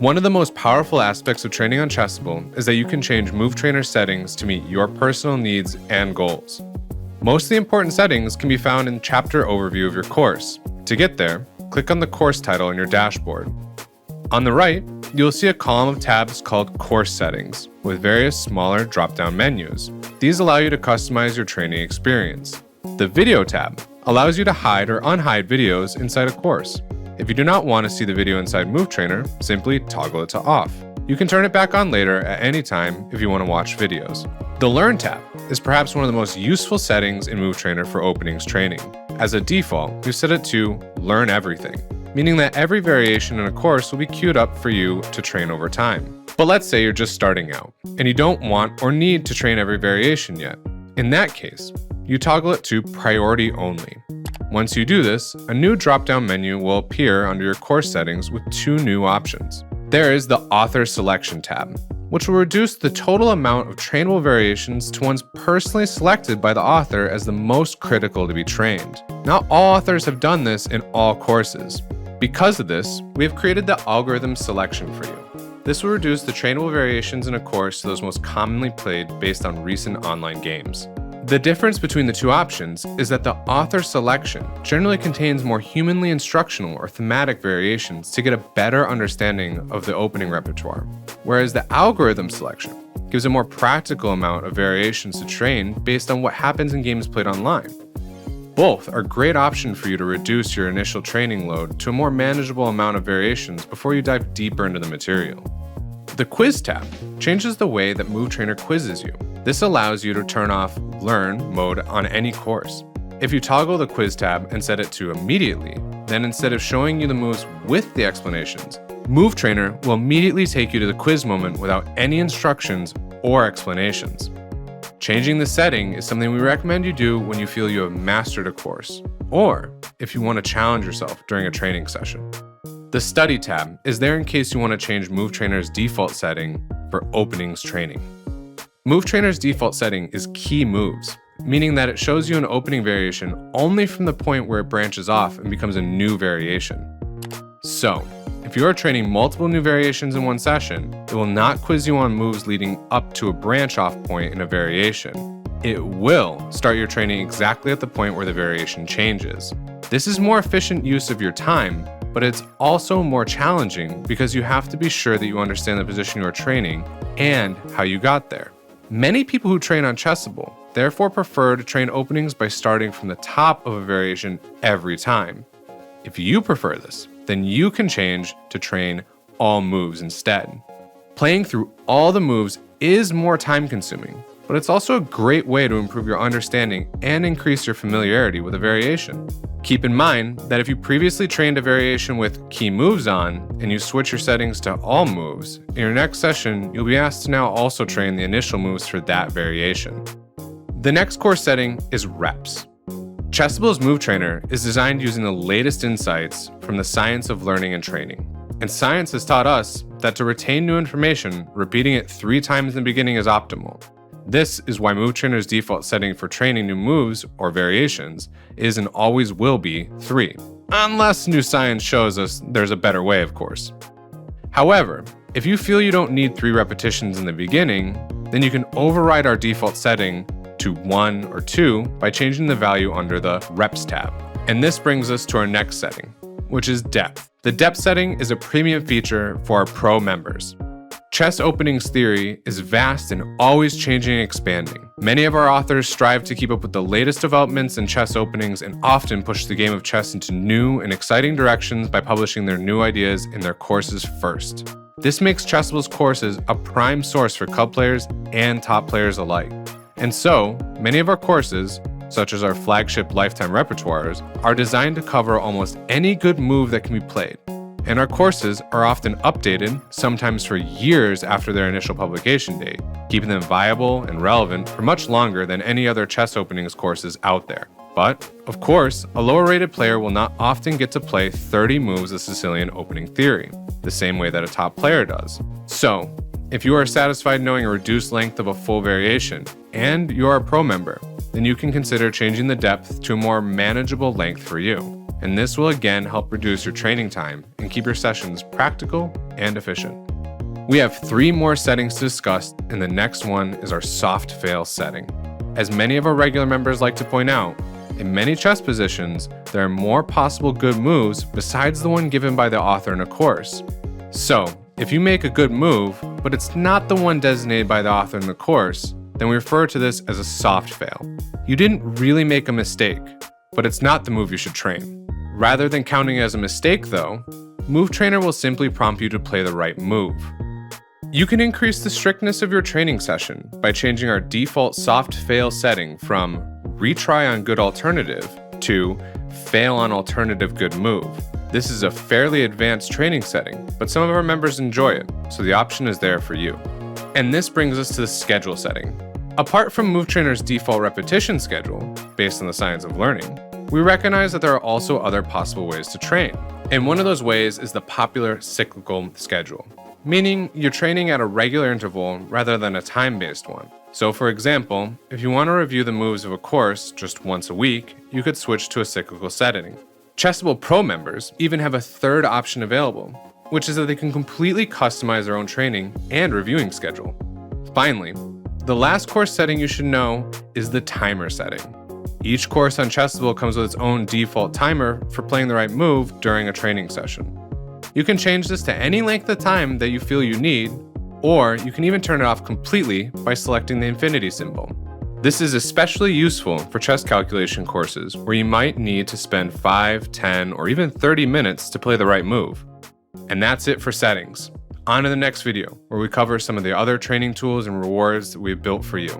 One of the most powerful aspects of training on Chessable is that you can change Move Trainer settings to meet your personal needs and goals. Most of the important settings can be found in Chapter Overview of your course. To get there, click on the course title in your dashboard. On the right, you'll see a column of tabs called Course Settings, with various smaller drop-down menus. These allow you to customize your training experience. The Video tab allows you to hide or unhide videos inside a course. If you do not want to see the video inside Move Trainer, simply toggle it to off. You can turn it back on later at any time if you want to watch videos. The Learn tab is perhaps one of the most useful settings in Move Trainer for openings training. As a default, we've set it to Learn Everything, meaning that every variation in a course will be queued up for you to train over time. But let's say you're just starting out, and you don't want or need to train every variation yet. In that case, you toggle it to Priority Only. Once you do this, a new drop-down menu will appear under your course settings with two new options. There is the Author Selection tab, which will reduce the total amount of trainable variations to ones personally selected by the author as the most critical to be trained. Not all authors have done this in all courses. Because of this, we have created the Algorithm Selection for you. This will reduce the trainable variations in a course to those most commonly played based on recent online games. The difference between the two options is that the author selection generally contains more humanly instructional or thematic variations to get a better understanding of the opening repertoire, whereas the algorithm selection gives a more practical amount of variations to train based on what happens in games played online. Both are a great option for you to reduce your initial training load to a more manageable amount of variations before you dive deeper into the material. The Quiz tab changes the way that Move Trainer quizzes you. This allows you to turn off Learn mode on any course. If you toggle the Quiz tab and set it to Immediately, then instead of showing you the moves with the explanations, Move Trainer will immediately take you to the quiz moment without any instructions or explanations. Changing the setting is something we recommend you do when you feel you have mastered a course, or if you want to challenge yourself during a training session. The Study tab is there in case you want to change Move Trainer's default setting for openings training. Move Trainer's default setting is Key Moves, meaning that it shows you an opening variation only from the point where it branches off and becomes a new variation. So, if you are training multiple new variations in one session, it will not quiz you on moves leading up to a branch-off point in a variation. It will start your training exactly at the point where the variation changes. This is more efficient use of your time, but it's also more challenging because you have to be sure that you understand the position you are training and how you got there. Many people who train on Chessable therefore prefer to train openings by starting from the top of a variation every time. If you prefer this, then you can change to train all moves instead. Playing through all the moves is more time-consuming, but it's also a great way to improve your understanding and increase your familiarity with a variation. Keep in mind that if you previously trained a variation with key moves on and you switch your settings to all moves, in your next session, you'll be asked to now also train the initial moves for that variation. The next course setting is reps. Chessable's Move Trainer is designed using the latest insights from the science of learning and training. And science has taught us that to retain new information, repeating it 3 times in the beginning is optimal. This is why Move Trainer's default setting for training new moves or variations is and always will be 3, unless new science shows us there's a better way, of course. However, if you feel you don't need 3 repetitions in the beginning, then you can override our default setting to 1 or 2 by changing the value under the Reps tab. And this brings us to our next setting, which is Depth. The Depth setting is a premium feature for our Pro members. Chess openings theory is vast and always changing and expanding. Many of our authors strive to keep up with the latest developments in chess openings and often push the game of chess into new and exciting directions by publishing their new ideas in their courses first. This makes Chessable's courses a prime source for club players and top players alike. And so, many of our courses, such as our flagship lifetime repertoires, are designed to cover almost any good move that can be played. And our courses are often updated, sometimes for years after their initial publication date, keeping them viable and relevant for much longer than any other chess openings courses out there. But, of course, a lower rated player will not often get to play 30 moves of Sicilian opening theory, the same way that a top player does. So, if you are satisfied knowing a reduced length of a full variation, and you are a pro member, then you can consider changing the depth to a more manageable length for you. and this will again help reduce your training time and keep your sessions practical and efficient. We have 3 more settings to discuss, and the next one is our soft fail setting. As many of our regular members like to point out, in many chess positions, there are more possible good moves besides the one given by the author in a course. So, if you make a good move, but it's not the one designated by the author in the course, then we refer to this as a soft fail. You didn't really make a mistake, but it's not the move you should train. Rather than counting it as a mistake though, Move Trainer will simply prompt you to play the right move. You can increase the strictness of your training session by changing our default soft fail setting from retry on good alternative to fail on alternative good move. This is a fairly advanced training setting, but some of our members enjoy it, so the option is there for you. And this brings us to the schedule setting. Apart from Move Trainer's default repetition schedule, based on the science of learning, we recognize that there are also other possible ways to train. And one of those ways is the popular cyclical schedule, meaning you're training at a regular interval rather than a time-based one. So for example, if you want to review the moves of a course just once a week, you could switch to a cyclical setting. Chessable Pro members even have a third option available, which is that they can completely customize their own training and reviewing schedule. Finally, the last course setting you should know is the timer setting. Each course on Chessable comes with its own default timer for playing the right move during a training session. You can change this to any length of time that you feel you need, or you can even turn it off completely by selecting the infinity symbol. This is especially useful for chess calculation courses where you might need to spend 5, 10, or even 30 minutes to play the right move. And that's it for settings. On to the next video, where we cover some of the other training tools and rewards that we've built for you.